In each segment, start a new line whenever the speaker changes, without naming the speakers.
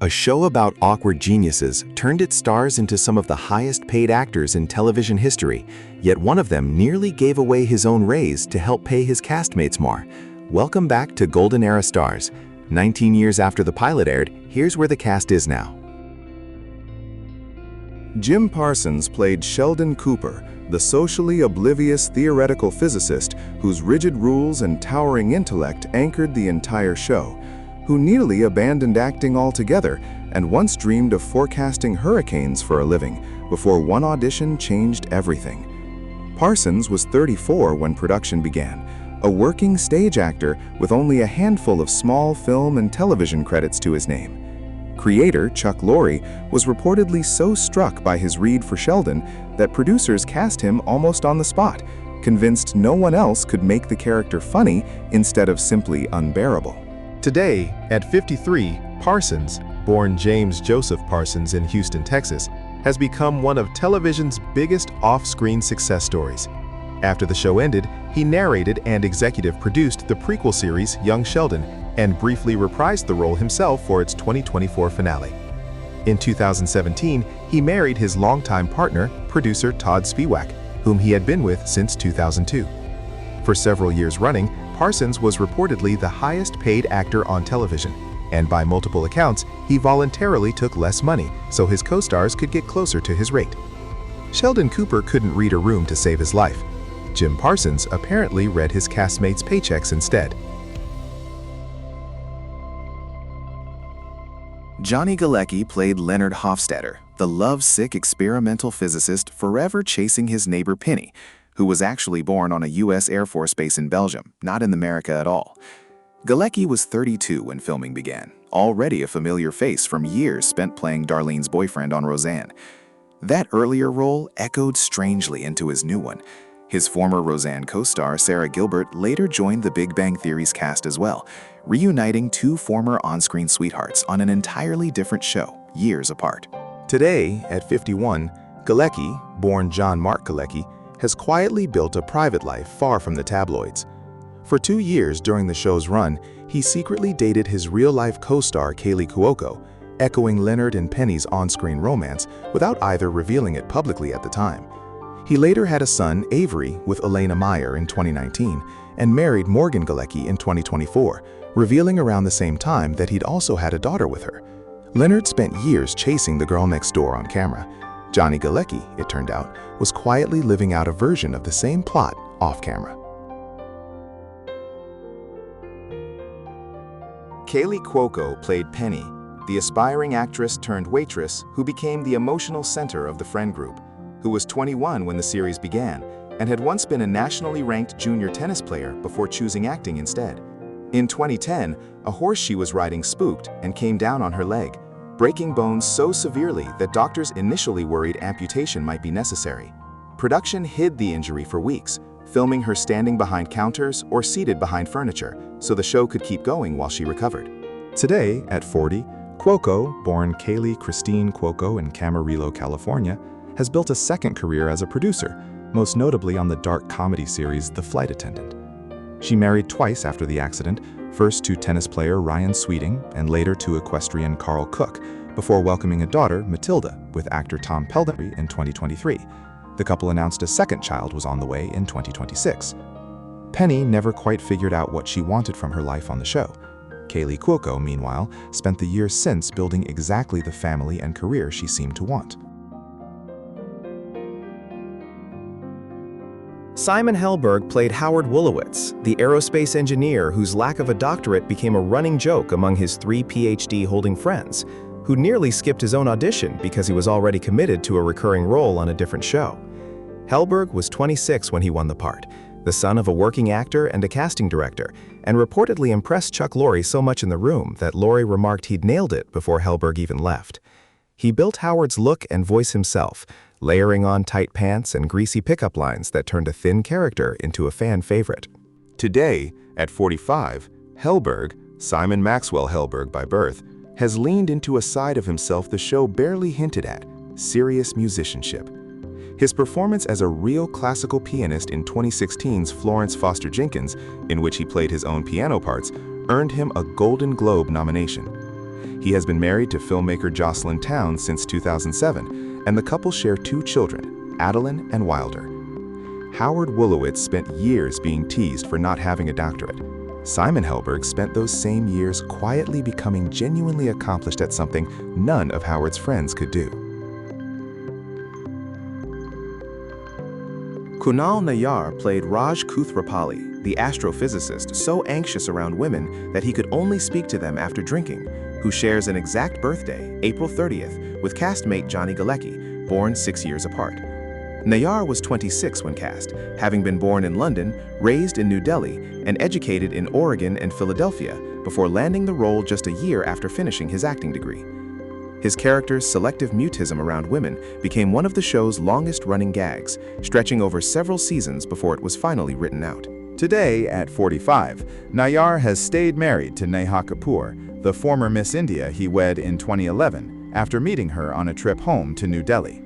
A show about awkward geniuses turned its stars into some of the highest-paid actors in television history, yet one of them nearly gave away his own raise to help pay his castmates more. Welcome back to Golden Era Stars. 19 years after the pilot aired, here's where the cast is now.
Jim Parsons played Sheldon Cooper, the socially oblivious theoretical physicist whose rigid rules and towering intellect anchored the entire show, who nearly abandoned acting altogether and once dreamed of forecasting hurricanes for a living before one audition changed everything. Parsons was 34 when production began, a working stage actor with only a handful of small film and television credits to his name. Creator Chuck Lorre was reportedly so struck by his read for Sheldon that producers cast him almost on the spot, convinced no one else could make the character funny instead of simply unbearable.
Today, at 53, Parsons, born James Joseph Parsons in Houston, Texas, has become one of television's biggest off-screen success stories. After the show ended, he narrated and executive produced the prequel series Young Sheldon and briefly reprised the role himself for its 2024 finale. In 2017, he married his longtime partner, producer Todd Spiewak, whom he had been with since 2002. For several years running, Parsons was reportedly the highest-paid actor on television, and by multiple accounts, he voluntarily took less money so his co-stars could get closer to his rate. Sheldon Cooper couldn't read a room to save his life. Jim Parsons apparently read his castmates' paychecks instead.
Johnny Galecki played Leonard Hofstadter, the lovesick experimental physicist forever chasing his neighbor Penny, who was actually born on a U.S. Air Force base in Belgium, not in America at all. Galecki was 32 when filming began, already a familiar face from years spent playing Darlene's boyfriend on Roseanne. That earlier role echoed strangely into his new one. His former Roseanne co-star Sarah Gilbert later joined The Big Bang Theory's cast as well, reuniting two former on-screen sweethearts on an entirely different show, years apart.
Today, at 51, Galecki, born John Mark Galecki, has quietly built a private life far from the tabloids. For 2 years during the show's run, he secretly dated his real-life co-star Kaley Cuoco, echoing Leonard and Penny's on-screen romance without either revealing it publicly at the time. He later had a son, Avery, with Elena Meyer in 2019 and married Morgan Galecki in 2024, revealing around the same time that he'd also had a daughter with her. Leonard spent years chasing the girl next door on camera. Johnny Galecki, it turned out, was quietly living out a version of the same plot off-camera.
Kaley Cuoco played Penny, the aspiring actress turned waitress who became the emotional center of the friend group, who was 21 when the series began and had once been a nationally ranked junior tennis player before choosing acting instead. In 2010, a horse she was riding spooked and came down on her leg, breaking bones so severely that doctors initially worried amputation might be necessary. Production hid the injury for weeks, filming her standing behind counters or seated behind furniture, so the show could keep going while she recovered.
Today, at 40, Cuoco, born Kaley Christine Cuoco in Camarillo, California, has built a second career as a producer, most notably on the dark comedy series The Flight Attendant. She married twice after the accident, first to tennis player Ryan Sweeting and later to equestrian Carl Cook, before welcoming a daughter, Matilda, with actor Tom Pellery in 2023. The couple announced a second child was on the way in 2026. Penny never quite figured out what she wanted from her life on the show. Kaley Cuoco, meanwhile, spent the years since building exactly the family and career she seemed to want.
Simon Helberg played Howard Wolowitz, the aerospace engineer whose lack of a doctorate became a running joke among his 3 PhD-holding friends, who nearly skipped his own audition because he was already committed to a recurring role on a different show. Helberg was 26 when he won the part, the son of a working actor and a casting director, and reportedly impressed Chuck Lorre so much in the room that Lorre remarked he'd nailed it before Helberg even left. He built Howard's look and voice himself, layering on tight pants and greasy pickup lines that turned a thin character into a fan favorite.
Today, at 45, Helberg, Simon Maxwell Helberg by birth, has leaned into a side of himself the show barely hinted at: serious musicianship. His performance as a real classical pianist in 2016's Florence Foster Jenkins, in which he played his own piano parts, earned him a Golden Globe nomination.
He has been married to filmmaker Jocelyn Towns since 2007, and the couple share 2 children, Adeline and Wilder. Howard Wolowitz spent years being teased for not having a doctorate. Simon Helberg spent those same years quietly becoming genuinely accomplished at something none of Howard's friends could do.
Kunal Nayyar played Rauch, the astrophysicist so anxious around women that he could only speak to them after drinking, who shares an exact birthday, April 30th, with castmate Johnny Galecki, born 6 years apart. Nayyar was 26 when cast, having been born in London, raised in New Delhi, and educated in Oregon and Philadelphia before landing the role just a year after finishing his acting degree. His character's selective mutism around women became one of the show's longest-running gags, stretching over several seasons before it was finally written out.
Today, at 45, Nayyar has stayed married to Neha Kapoor, the former Miss India he wed in 2011, after meeting her on a trip home to New Delhi.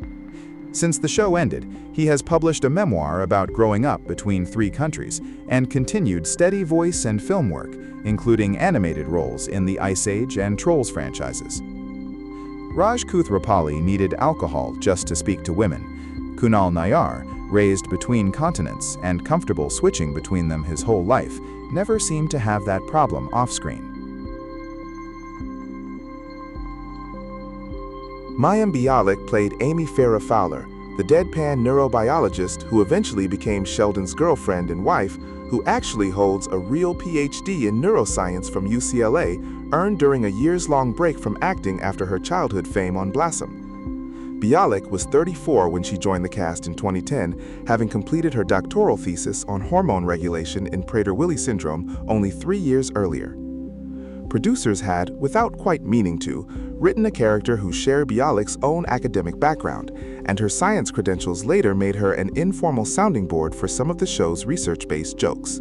Since the show ended, he has published a memoir about growing up between 3 countries and continued steady voice and film work, including animated roles in the Ice Age and Trolls franchises. Raj Kuthrapali needed alcohol just to speak to women. Kunal Nayyar, raised between continents and comfortable switching between them his whole life, never seemed to have that problem off-screen.
Mayim Bialik played Amy Farrah Fowler, the deadpan neurobiologist who eventually became Sheldon's girlfriend and wife, who actually holds a real PhD in neuroscience from UCLA, earned during a years-long break from acting after her childhood fame on Blossom. Bialik was 34 when she joined the cast in 2010, having completed her doctoral thesis on hormone regulation in Prader-Willi syndrome only 3 years earlier. Producers had, without quite meaning to, written a character who shared Bialik's own academic background, and her science credentials later made her an informal sounding board for some of the show's research-based jokes.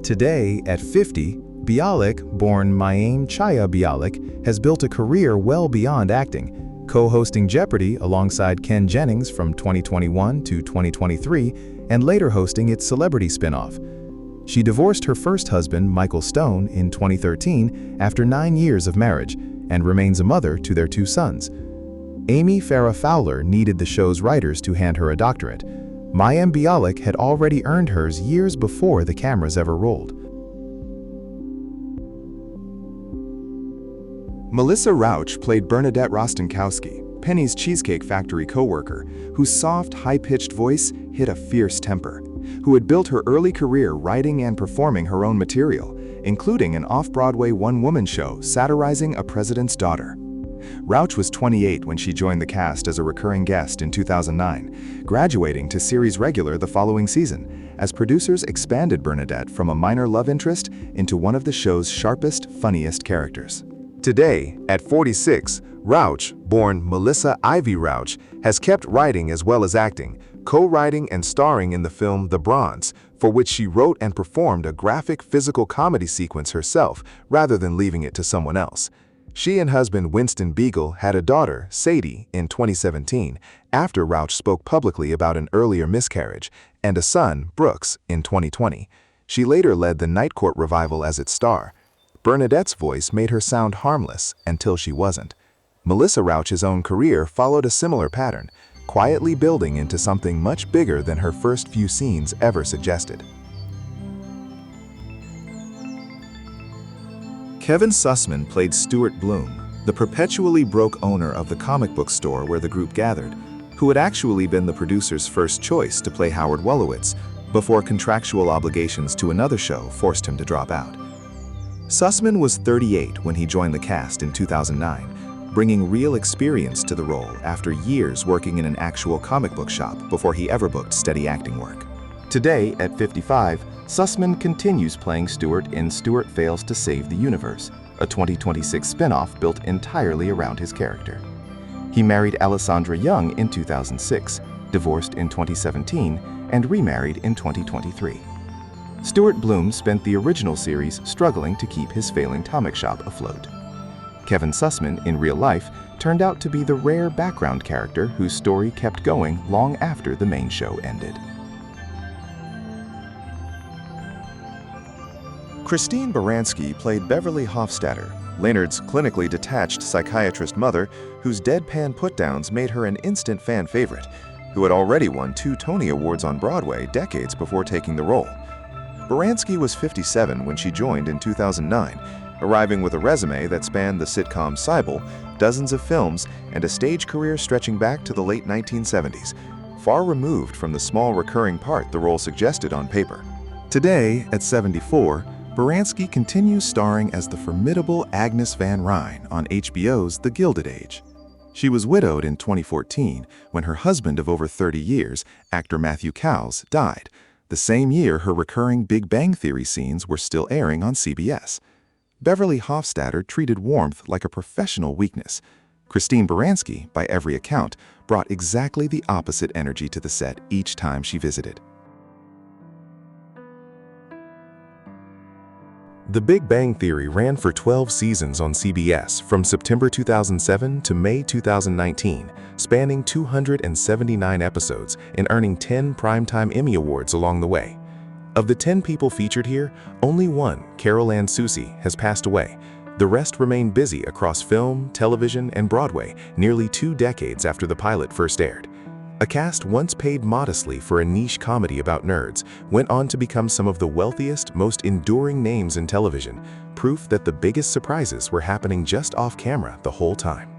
Today, at 50, Bialik, born Mayim Bialik, has built a career well beyond acting, co-hosting Jeopardy alongside Ken Jennings from 2021 to 2023, and later hosting its celebrity spin-off. She divorced her first husband, Michael Stone, in 2013 after 9 years of marriage, and remains a mother to their 2 sons. Amy Farrah Fowler needed the show's writers to hand her a doctorate. Mayim Bialik had already earned hers years before the cameras ever rolled.
Melissa Rauch played Bernadette Rostenkowski, Penny's Cheesecake Factory co-worker, whose soft, high-pitched voice hid a fierce temper, who had built her early career writing and performing her own material, including an off-Broadway one-woman show satirizing a president's daughter. Rauch was 28 when she joined the cast as a recurring guest in 2009, graduating to series regular the following season, as producers expanded Bernadette from a minor love interest into one of the show's sharpest, funniest characters. Today, at 46, Rauch, born Melissa Ivy Rauch, has kept writing as well as acting, co-writing and starring in the film The Bronze, for which she wrote and performed a graphic physical comedy sequence herself rather than leaving it to someone else. She and husband Winston Beagle had a daughter, Sadie, in 2017, after Rauch spoke publicly about an earlier miscarriage, and a son, Brooks, in 2020. She later led the Night Court revival as its star. Bernadette's voice made her sound harmless until she wasn't. Melissa Rauch's own career followed a similar pattern, quietly building into something much bigger than her first few scenes ever suggested.
Kevin Sussman played Stuart Bloom, the perpetually broke owner of the comic book store where the group gathered, who had actually been the producer's first choice to play Howard Wolowitz before contractual obligations to another show forced him to drop out. Sussman was 38 when he joined the cast in 2009, bringing real experience to the role after years working in an actual comic book shop before he ever booked steady acting work. Today, at 55, Sussman continues playing Stuart in Stuart Fails to Save the Universe, a 2026 spin-off built entirely around his character. He married Alessandra Young in 2006, divorced in 2017, and remarried in 2023. Stuart Bloom spent the original series struggling to keep his failing comic shop afloat. Kevin Sussman, in real life, turned out to be the rare background character whose story kept going long after the main show ended.
Christine Baranski played Beverly Hofstadter,
Leonard's clinically detached psychiatrist mother, whose deadpan put-downs made her an instant fan favorite, who had already won 2 Tony Awards on Broadway decades before taking the role. Baranski was 57 when she joined in 2009, arriving with a resume that spanned the sitcom Sybil, dozens of films, and a stage career stretching back to the late 1970s, far removed from the small recurring part the role suggested on paper.
Today, at 74, Baranski continues starring as the formidable Agnes Van Ryn on HBO's The Gilded Age. She was widowed in 2014 when her husband of over 30 years, actor Matthew Cowles, died, the same year her recurring Big Bang Theory scenes were still airing on CBS. Beverly Hofstadter treated warmth like a professional weakness. Christine Baranski, by every account, brought exactly the opposite energy to the set each time she visited.
The Big Bang Theory ran for 12 seasons on CBS from September 2007 to May 2019, spanning 279 episodes and earning 10 Primetime Emmy Awards along the way. Of the 10 people featured here, only one, Carol Ann Susi, has passed away. The rest remain busy across film, television, and Broadway nearly 2 decades after the pilot first aired. A cast once paid modestly for a niche comedy about nerds went on to become some of the wealthiest, most enduring names in television, proof that the biggest surprises were happening just off camera the whole time.